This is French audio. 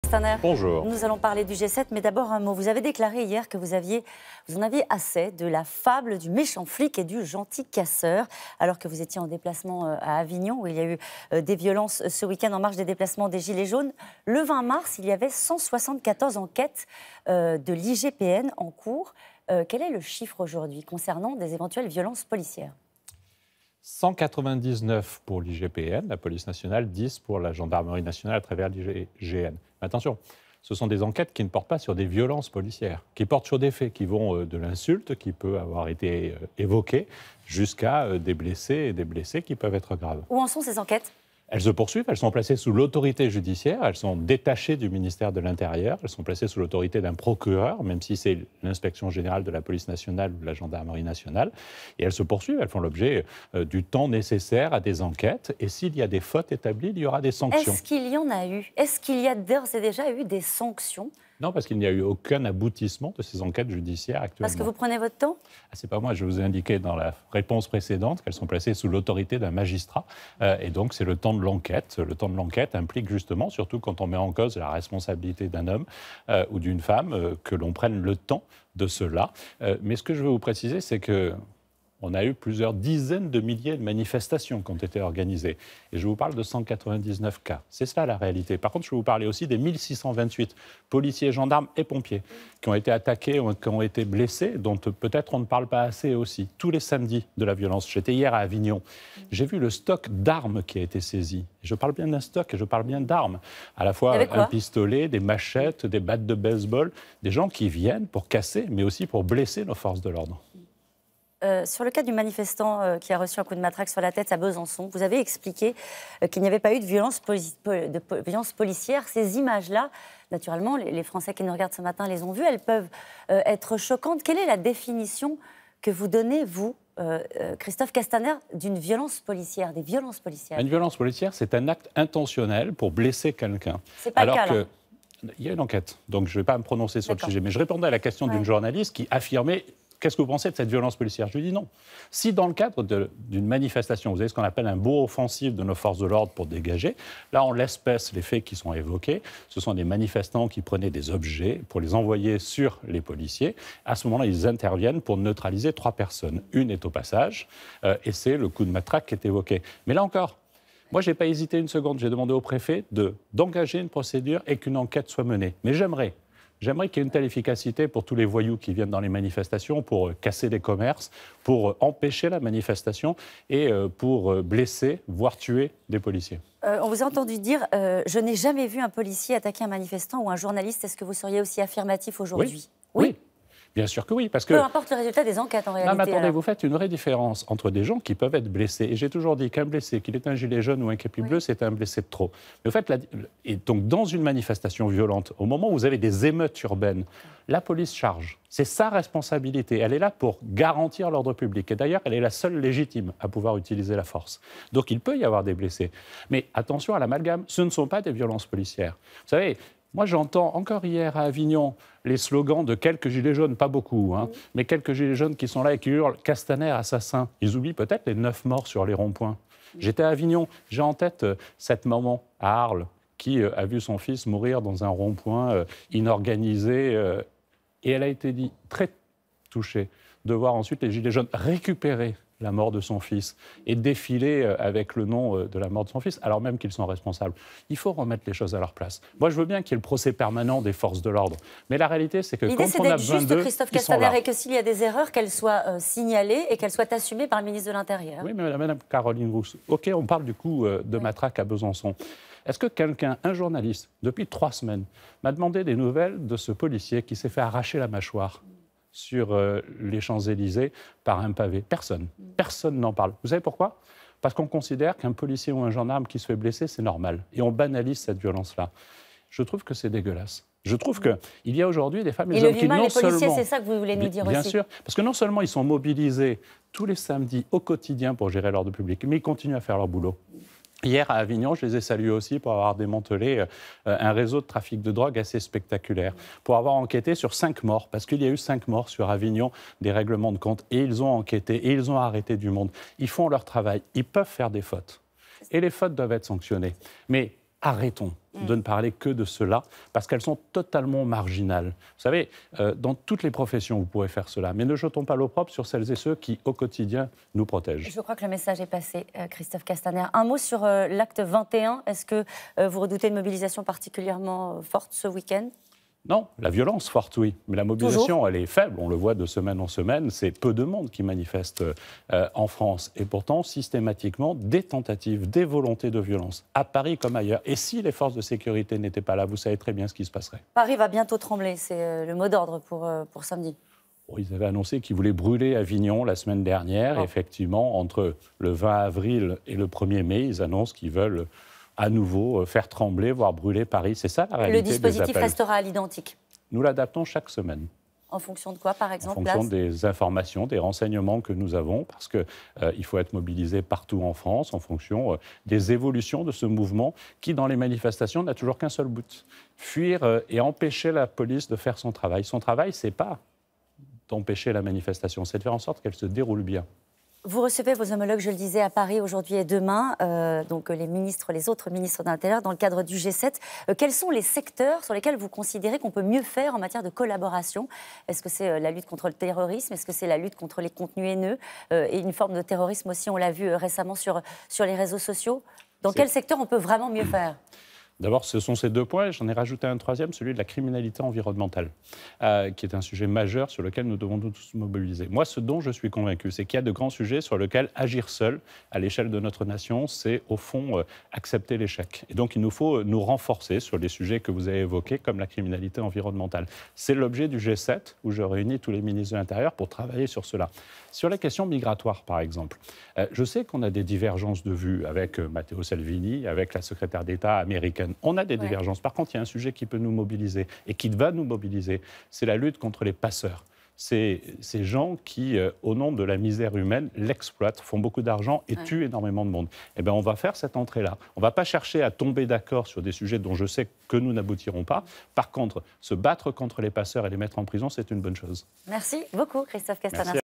Castaner. Bonjour. Nous allons parler du G7, mais d'abord un mot. Vous avez déclaré hier que vous en aviez assez de la fable du méchant flic et du gentil casseur, alors que vous étiez en déplacement à Avignon, où il y a eu des violences ce week-end en marge des déplacements des Gilets jaunes. Le 20 mars, il y avait 174 enquêtes de l'IGPN en cours. Quel est le chiffre aujourd'hui concernant des éventuelles violences policières ? 199 pour l'IGPN, la police nationale, 10 pour la gendarmerie nationale à travers l'IGN. Attention, ce sont des enquêtes qui ne portent pas sur des violences policières, qui portent sur des faits qui vont de l'insulte qui peut avoir été évoquée jusqu'à des blessés et des blessés qui peuvent être graves. Où en sont ces enquêtes ? Elles se poursuivent, elles sont placées sous l'autorité judiciaire, elles sont détachées du ministère de l'Intérieur, elles sont placées sous l'autorité d'un procureur, même si c'est l'inspection générale de la police nationale ou de la gendarmerie nationale, et elles se poursuivent, elles font l'objet du temps nécessaire à des enquêtes, et s'il y a des fautes établies, il y aura des sanctions. Est-ce qu'il y en a eu ? Est-ce qu'il y a d'ores et déjà eu des sanctions ? Non, parce qu'il n'y a eu aucun aboutissement de ces enquêtes judiciaires actuellement. Parce que vous prenez votre temps ? C'est pas moi, je vous ai indiqué dans la réponse précédente qu'elles sont placées sous l'autorité d'un magistrat. Et donc, c'est le temps de l'enquête. Le temps de l'enquête implique justement, surtout quand on met en cause la responsabilité d'un homme ou d'une femme, que l'on prenne le temps de cela. Mais ce que je veux vous préciser, c'est que on a eu plusieurs dizaines de milliers de manifestations qui ont été organisées. Et je vous parle de 199 cas. C'est cela la réalité. Par contre, je vais vous parler aussi des 1628 policiers, gendarmes et pompiers qui ont été attaqués, qui ont été blessés, dont peut-être on ne parle pas assez aussi. Tous les samedis de la violence. J'étais hier à Avignon. J'ai vu le stock d'armes qui a été saisi. Je parle bien d'un stock et je parle bien d'armes. À la fois un pistolet, des machettes, des battes de baseball, des gens qui viennent pour casser, mais aussi pour blesser nos forces de l'ordre. Sur le cas du manifestant qui a reçu un coup de matraque sur la tête à Besançon, vous avez expliqué qu'il n'y avait pas eu de violence policière. Ces images-là, naturellement, les Français qui nous regardent ce matin les ont vues, elles peuvent être choquantes. Quelle est la définition que vous donnez, vous, Christophe Castaner, d'une violence policière, des violences policières ? Une violence policière, c'est un acte intentionnel pour blesser quelqu'un. C'est pas le cas, là. Il y a une enquête, donc je ne vais pas me prononcer sur le sujet. Mais je répondais à la question d'une journaliste qui affirmait... Qu'est-ce que vous pensez de cette violence policière ? Je lui dis non. Si dans le cadre d'une manifestation, vous avez ce qu'on appelle un bourreau offensif de nos forces de l'ordre pour dégager, là, en l'espèce, les faits qui sont évoqués, ce sont des manifestants qui prenaient des objets pour les envoyer sur les policiers. À ce moment-là, ils interviennent pour neutraliser 3 personnes. Une est au passage, et c'est le coup de matraque qui est évoqué. Mais là encore, moi, je n'ai pas hésité une seconde. J'ai demandé au préfet d'engager une procédure et qu'une enquête soit menée. Mais j'aimerais qu'il y ait une telle efficacité pour tous les voyous qui viennent dans les manifestations, pour casser des commerces, pour empêcher la manifestation et pour blesser, voire tuer des policiers. On vous a entendu dire « Je n'ai jamais vu un policier attaquer un manifestant ou un journaliste ». Est-ce que vous seriez aussi affirmatif aujourd'hui ? Oui. Bien sûr que oui, parce que... Peu importe le résultat des enquêtes, en réalité. Non, mais attendez, vous faites une vraie différence entre des gens qui peuvent être blessés. Et j'ai toujours dit qu'un blessé, qu'il est un gilet jaune ou un képi bleu, c'est un blessé de trop. Mais au fait, et donc dans une manifestation violente, au moment où vous avez des émeutes urbaines, la police charge. C'est sa responsabilité. Elle est là pour garantir l'ordre public. Et d'ailleurs, elle est la seule légitime à pouvoir utiliser la force. Donc il peut y avoir des blessés. Mais attention à l'amalgame, ce ne sont pas des violences policières. Vous savez... Moi, j'entends encore hier à Avignon les slogans de quelques gilets jaunes, pas beaucoup, mais quelques gilets jaunes qui sont là et qui hurlent « Castaner, assassin ». Ils oublient peut-être les 9 morts sur les ronds-points. J'étais à Avignon, j'ai en tête cette maman à Arles qui a vu son fils mourir dans un rond-point inorganisé et elle a été très touchée de voir ensuite les gilets jaunes récupérer la mort de son fils et défiler avec le nom de la mort de son fils, alors même qu'ils sont responsables. Il faut remettre les choses à leur place. Moi, je veux bien qu'il y ait le procès permanent des forces de l'ordre, mais la réalité, c'est que quand on a besoin d'eux, Christophe Castaner, et que s'il y a des erreurs, qu'elles soient signalées et qu'elles soient assumées par le ministre de l'Intérieur. Oui, mais Madame Caroline Rousse, OK, on parle du coup de matraque à Besançon. Est-ce que quelqu'un, un journaliste, depuis 3 semaines, m'a demandé des nouvelles de ce policier qui s'est fait arracher la mâchoire sur les Champs-Élysées par un pavé? Personne. Personne n'en parle. Vous savez pourquoi ? Parce qu'on considère qu'un policier ou un gendarme qui se fait blesser, c'est normal. Et on banalise cette violence-là. Je trouve que c'est dégueulasse. Je trouve qu'il y a aujourd'hui des femmes et des hommes qui non seulement... Et le policiers, c'est ça que vous voulez nous dire aussi. Bien sûr, parce que non seulement ils sont mobilisés tous les samedis au quotidien pour gérer l'ordre public, mais ils continuent à faire leur boulot. Hier, à Avignon, je les ai salués aussi pour avoir démantelé un réseau de trafic de drogue assez spectaculaire, pour avoir enquêté sur 5 morts, parce qu'il y a eu 5 morts sur Avignon, des règlements de compte, et ils ont enquêté, et ils ont arrêté du monde. Ils font leur travail, ils peuvent faire des fautes, et les fautes doivent être sanctionnées. Mais arrêtons de ne parler que de cela, parce qu'elles sont totalement marginales. Vous savez, dans toutes les professions, vous pourrez faire cela, mais ne jetons pas l'opprobre sur celles et ceux qui, au quotidien, nous protègent. Je crois que le message est passé, Christophe Castaner. Un mot sur l'acte 21. Est-ce que vous redoutez une mobilisation particulièrement forte ce week-end ? Non, la violence forte, oui. Mais la mobilisation, elle est faible. On le voit de semaine en semaine. C'est peu de monde qui manifeste en France. Et pourtant, systématiquement, des tentatives, des volontés de violence, à Paris comme ailleurs. Et si les forces de sécurité n'étaient pas là, vous savez très bien ce qui se passerait. Paris va bientôt trembler. C'est le mot d'ordre pour samedi. Bon, ils avaient annoncé qu'ils voulaient brûler Avignon la semaine dernière. Oh. Effectivement, entre le 20 avril et le 1er mai, ils annoncent qu'ils veulent à nouveau faire trembler, voire brûler Paris. C'est ça la réalité des appels. Le dispositif restera à l'identique. Nous l'adaptons chaque semaine. En fonction de quoi, par exemple? En fonction des informations, des renseignements que nous avons, parce qu'il faut être mobilisé partout en France, en fonction des évolutions de ce mouvement qui, dans les manifestations, n'a toujours qu'un seul but. Fuir et empêcher la police de faire son travail. Son travail, ce n'est pas d'empêcher la manifestation, c'est de faire en sorte qu'elle se déroule bien. Vous recevez vos homologues, je le disais, à Paris aujourd'hui et demain, donc les autres ministres de l'Intérieur, dans le cadre du G7. Quels sont les secteurs sur lesquels vous considérez qu'on peut mieux faire en matière de collaboration? Est-ce que c'est la lutte contre le terrorisme? Est-ce que c'est la lutte contre les contenus haineux? Et une forme de terrorisme aussi, on l'a vu récemment sur les réseaux sociaux. Dans quel secteur on peut vraiment mieux faire? D'abord, ce sont ces deux points. J'en ai rajouté un troisième, celui de la criminalité environnementale, qui est un sujet majeur sur lequel nous devons nous tous mobiliser. Moi, ce dont je suis convaincu, c'est qu'il y a de grands sujets sur lesquels agir seul, à l'échelle de notre nation, c'est au fond accepter l'échec. Et donc, il nous faut nous renforcer sur les sujets que vous avez évoqués, comme la criminalité environnementale. C'est l'objet du G7, où je réunis tous les ministres de l'Intérieur pour travailler sur cela. Sur la question migratoire, par exemple, je sais qu'on a des divergences de vues avec Matteo Salvini, avec la secrétaire d'État américaine. On a des divergences. Par contre, il y a un sujet qui peut nous mobiliser et qui va nous mobiliser, c'est la lutte contre les passeurs. C'est ces gens qui, au nom de la misère humaine, l'exploitent, font beaucoup d'argent et tuent énormément de monde. Eh bien, on va faire cette entrée-là. On ne va pas chercher à tomber d'accord sur des sujets dont je sais que nous n'aboutirons pas. Par contre, se battre contre les passeurs et les mettre en prison, c'est une bonne chose. Merci beaucoup, Christophe Castaner.